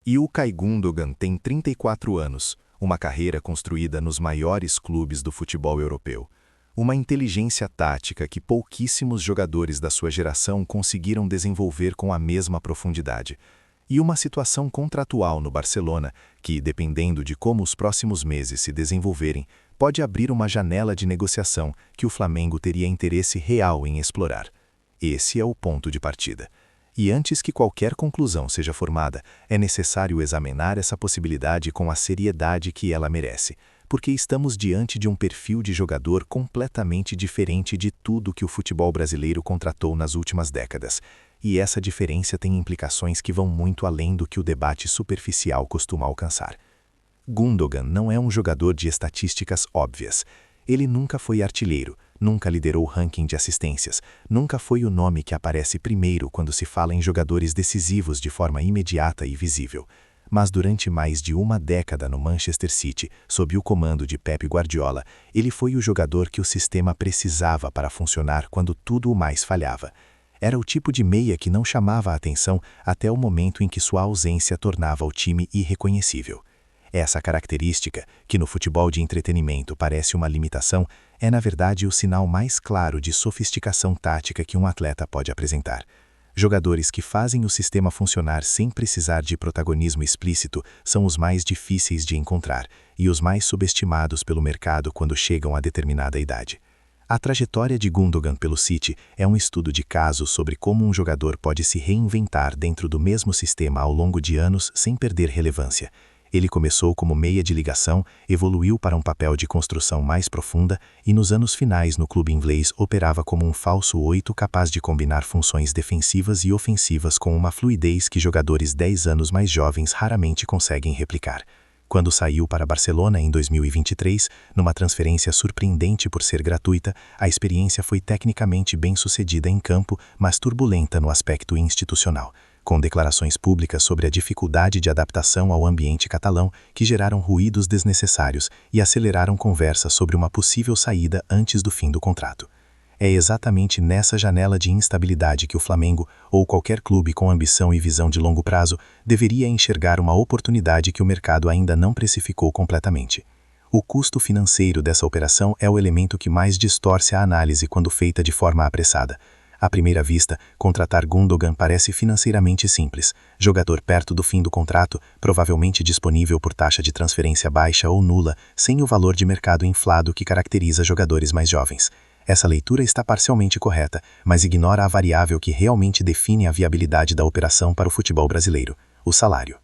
Ilkay Gundogan tem 34 anos, uma carreira construída nos maiores clubes do futebol europeu. Uma inteligência tática que pouquíssimos jogadores da sua geração conseguiram desenvolver com a mesma profundidade. E uma situação contratual no Barcelona que, dependendo de como os próximos meses se desenvolverem, pode abrir uma janela de negociação que o Flamengo teria interesse real em explorar. Esse é o ponto de partida. E antes que qualquer conclusão seja formada, é necessário examinar essa possibilidade com a seriedade que ela merece, porque estamos diante de um perfil de jogador completamente diferente de tudo que o futebol brasileiro contratou nas últimas décadas. E essa diferença tem implicações que vão muito além do que o debate superficial costuma alcançar. Gundogan não é um jogador de estatísticas óbvias. Ele nunca foi artilheiro, nunca liderou o ranking de assistências, nunca foi o nome que aparece primeiro quando se fala em jogadores decisivos de forma imediata e visível. Mas durante mais de uma década no Manchester City, sob o comando de Pep Guardiola, ele foi o jogador que o sistema precisava para funcionar quando tudo o mais falhava. Era o tipo de meia que não chamava a atenção até o momento em que sua ausência tornava o time irreconhecível. Essa característica, que no futebol de entretenimento parece uma limitação, é na verdade o sinal mais claro de sofisticação tática que um atleta pode apresentar. Jogadores que fazem o sistema funcionar sem precisar de protagonismo explícito são os mais difíceis de encontrar e os mais subestimados pelo mercado quando chegam a determinada idade. A trajetória de Gundogan pelo City é um estudo de caso sobre como um jogador pode se reinventar dentro do mesmo sistema ao longo de anos sem perder relevância. Ele começou como meia de ligação, evoluiu para um papel de construção mais profunda e nos anos finais no clube inglês operava como um falso 8 capaz de combinar funções defensivas e ofensivas com uma fluidez que jogadores 10 anos mais jovens raramente conseguem replicar. Quando saiu para Barcelona em 2023, numa transferência surpreendente por ser gratuita, a experiência foi tecnicamente bem-sucedida em campo, mas turbulenta no aspecto institucional, com declarações públicas sobre a dificuldade de adaptação ao ambiente catalão que geraram ruídos desnecessários e aceleraram conversas sobre uma possível saída antes do fim do contrato. É exatamente nessa janela de instabilidade que o Flamengo, ou qualquer clube com ambição e visão de longo prazo, deveria enxergar uma oportunidade que o mercado ainda não precificou completamente. O custo financeiro dessa operação é o elemento que mais distorce a análise quando feita de forma apressada. À primeira vista, contratar Gundogan parece financeiramente simples. Jogador perto do fim do contrato, provavelmente disponível por taxa de transferência baixa ou nula, sem o valor de mercado inflado que caracteriza jogadores mais jovens. Essa leitura está parcialmente correta, mas ignora a variável que realmente define a viabilidade da operação para o futebol brasileiro: o salário.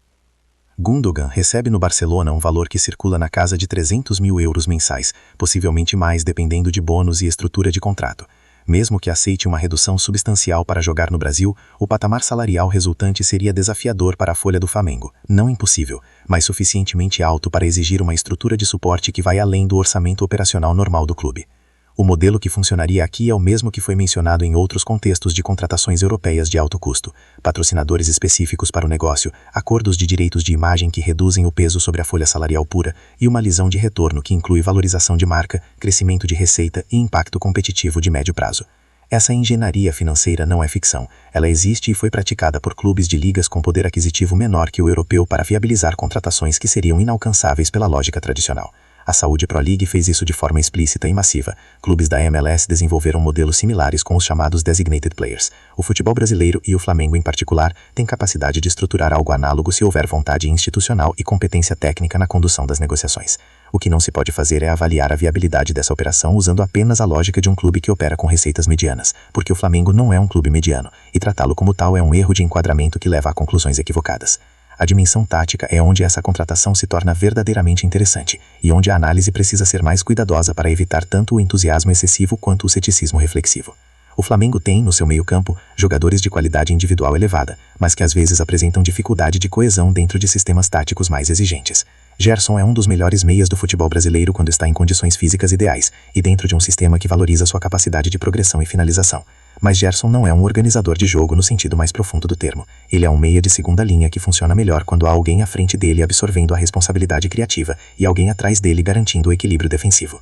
Gundogan recebe no Barcelona um valor que circula na casa de 300 mil euros mensais, possivelmente mais dependendo de bônus e estrutura de contrato. Mesmo que aceite uma redução substancial para jogar no Brasil, o patamar salarial resultante seria desafiador para a folha do Flamengo. Não impossível, mas suficientemente alto para exigir uma estrutura de suporte que vai além do orçamento operacional normal do clube. O modelo que funcionaria aqui é o mesmo que foi mencionado em outros contextos de contratações europeias de alto custo: patrocinadores específicos para o negócio, acordos de direitos de imagem que reduzem o peso sobre a folha salarial pura e uma lisão de retorno que inclui valorização de marca, crescimento de receita e impacto competitivo de médio prazo. Essa engenharia financeira não é ficção, ela existe e foi praticada por clubes de ligas com poder aquisitivo menor que o europeu para viabilizar contratações que seriam inalcançáveis pela lógica tradicional. A Saudi Pro League fez isso de forma explícita e massiva. Clubes da MLS desenvolveram modelos similares com os chamados Designated Players. O futebol brasileiro, e o Flamengo em particular, têm capacidade de estruturar algo análogo se houver vontade institucional e competência técnica na condução das negociações. O que não se pode fazer é avaliar a viabilidade dessa operação usando apenas a lógica de um clube que opera com receitas medianas, porque o Flamengo não é um clube mediano, e tratá-lo como tal é um erro de enquadramento que leva a conclusões equivocadas. A dimensão tática é onde essa contratação se torna verdadeiramente interessante, e onde a análise precisa ser mais cuidadosa para evitar tanto o entusiasmo excessivo quanto o ceticismo reflexivo. O Flamengo tem, no seu meio-campo, jogadores de qualidade individual elevada, mas que às vezes apresentam dificuldade de coesão dentro de sistemas táticos mais exigentes. Gerson é um dos melhores meias do futebol brasileiro quando está em condições físicas ideais, e dentro de um sistema que valoriza sua capacidade de progressão e finalização. Mas Gerson não é um organizador de jogo no sentido mais profundo do termo. Ele é um meia de segunda linha que funciona melhor quando há alguém à frente dele absorvendo a responsabilidade criativa e alguém atrás dele garantindo o equilíbrio defensivo.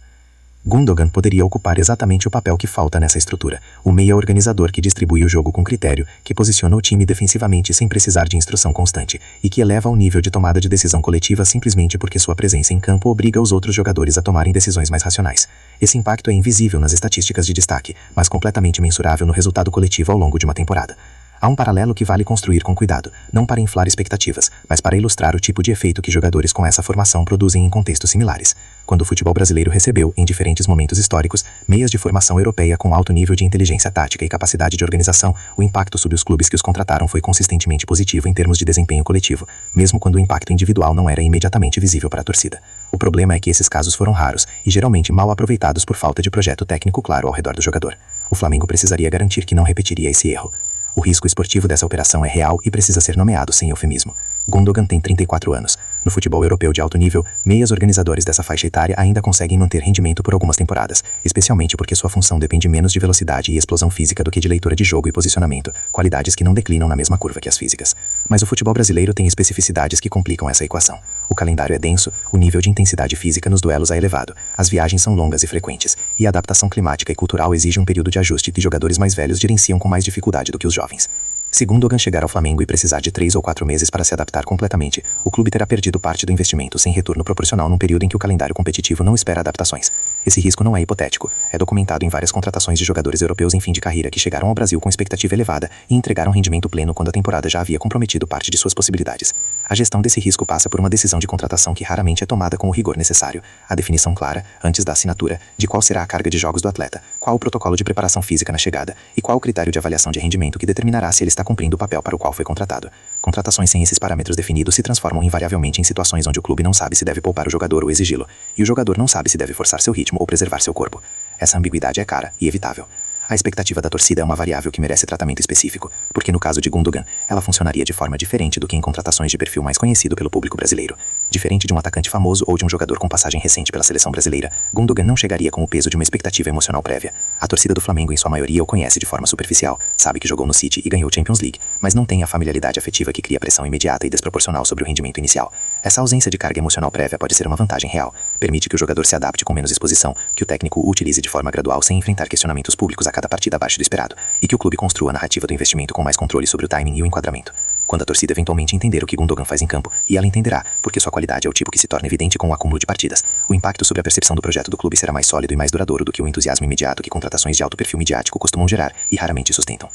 Gundogan poderia ocupar exatamente o papel que falta nessa estrutura, o meia organizador que distribui o jogo com critério, que posiciona o time defensivamente sem precisar de instrução constante, e que eleva o nível de tomada de decisão coletiva simplesmente porque sua presença em campo obriga os outros jogadores a tomarem decisões mais racionais. Esse impacto é invisível nas estatísticas de destaque, mas completamente mensurável no resultado coletivo ao longo de uma temporada. Há um paralelo que vale construir com cuidado, não para inflar expectativas, mas para ilustrar o tipo de efeito que jogadores com essa formação produzem em contextos similares. Quando o futebol brasileiro recebeu, em diferentes momentos históricos, meias de formação europeia com alto nível de inteligência tática e capacidade de organização, o impacto sobre os clubes que os contrataram foi consistentemente positivo em termos de desempenho coletivo, mesmo quando o impacto individual não era imediatamente visível para a torcida. O problema é que esses casos foram raros e geralmente mal aproveitados por falta de projeto técnico claro ao redor do jogador. O Flamengo precisaria garantir que não repetiria esse erro. O risco esportivo dessa operação é real e precisa ser nomeado sem eufemismo. Gundogan tem 34 anos. No futebol europeu de alto nível, meias organizadores dessa faixa etária ainda conseguem manter rendimento por algumas temporadas, especialmente porque sua função depende menos de velocidade e explosão física do que de leitura de jogo e posicionamento, qualidades que não declinam na mesma curva que as físicas. Mas o futebol brasileiro tem especificidades que complicam essa equação. O calendário é denso, o nível de intensidade física nos duelos é elevado, as viagens são longas e frequentes, e a adaptação climática e cultural exige um período de ajuste que jogadores mais velhos gerenciam com mais dificuldade do que os jovens. Se Gundogan chegar ao Flamengo e precisar de 3 ou 4 meses para se adaptar completamente, o clube terá perdido parte do investimento sem retorno proporcional num período em que o calendário competitivo não espera adaptações. Esse risco não é hipotético, é documentado em várias contratações de jogadores europeus em fim de carreira que chegaram ao Brasil com expectativa elevada e entregaram rendimento pleno quando a temporada já havia comprometido parte de suas possibilidades. A gestão desse risco passa por uma decisão de contratação que raramente é tomada com o rigor necessário, a definição clara, antes da assinatura, de qual será a carga de jogos do atleta, qual o protocolo de preparação física na chegada e qual o critério de avaliação de rendimento que determinará se ele está cumprindo o papel para o qual foi contratado. Contratações sem esses parâmetros definidos se transformam invariavelmente em situações onde o clube não sabe se deve poupar o jogador ou exigi-lo, e o jogador não sabe se deve forçar seu ritmo ou preservar seu corpo. Essa ambiguidade é cara e evitável. A expectativa da torcida é uma variável que merece tratamento específico, porque no caso de Gundogan, ela funcionaria de forma diferente do que em contratações de perfil mais conhecido pelo público brasileiro. Diferente de um atacante famoso ou de um jogador com passagem recente pela seleção brasileira, Gundogan não chegaria com o peso de uma expectativa emocional prévia. A torcida do Flamengo em sua maioria o conhece de forma superficial, sabe que jogou no City e ganhou Champions League, mas não tem a familiaridade afetiva que cria pressão imediata e desproporcional sobre o rendimento inicial. Essa ausência de carga emocional prévia pode ser uma vantagem real. Permite que o jogador se adapte com menos exposição, que o técnico o utilize de forma gradual sem enfrentar questionamentos públicos a cada partida abaixo do esperado, e que o clube construa a narrativa do investimento com mais controle sobre o timing e o enquadramento. Quando a torcida eventualmente entender o que Gundogan faz em campo, e ela entenderá, porque sua qualidade é o tipo que se torna evidente com o acúmulo de partidas, o impacto sobre a percepção do projeto do clube será mais sólido e mais duradouro do que o entusiasmo imediato que contratações de alto perfil midiático costumam gerar e raramente sustentam.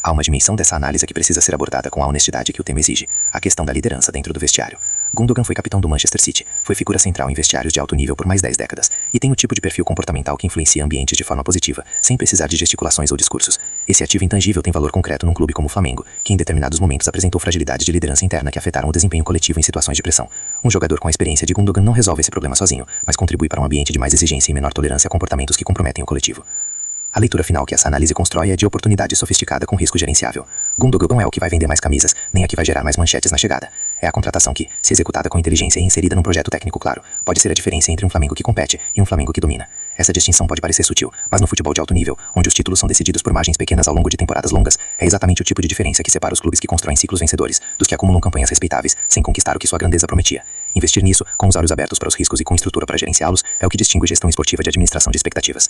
Há uma dimensão dessa análise que precisa ser abordada com a honestidade que o tema exige, a questão da liderança dentro do vestiário. Gundogan foi capitão do Manchester City, foi figura central em vestiários de alto nível por mais 10 décadas, e tem o tipo de perfil comportamental que influencia ambientes de forma positiva, sem precisar de gesticulações ou discursos. Esse ativo intangível tem valor concreto num clube como o Flamengo, que em determinados momentos apresentou fragilidade de liderança interna que afetaram o desempenho coletivo em situações de pressão. Um jogador com a experiência de Gundogan não resolve esse problema sozinho, mas contribui para um ambiente de mais exigência e menor tolerância a comportamentos que comprometem o coletivo. A leitura final que essa análise constrói é de oportunidade sofisticada com risco gerenciável. Gundogan não é o que vai vender mais camisas, nem a que vai gerar mais manchetes na chegada. É a contratação que, se executada com inteligência e inserida num projeto técnico claro, pode ser a diferença entre um Flamengo que compete e um Flamengo que domina. Essa distinção pode parecer sutil, mas no futebol de alto nível, onde os títulos são decididos por margens pequenas ao longo de temporadas longas, é exatamente o tipo de diferença que separa os clubes que constroem ciclos vencedores dos que acumulam campanhas respeitáveis, sem conquistar o que sua grandeza prometia. Investir nisso, com os olhos abertos para os riscos e com estrutura para gerenciá-los, é o que distingue gestão esportiva de administração de expectativas.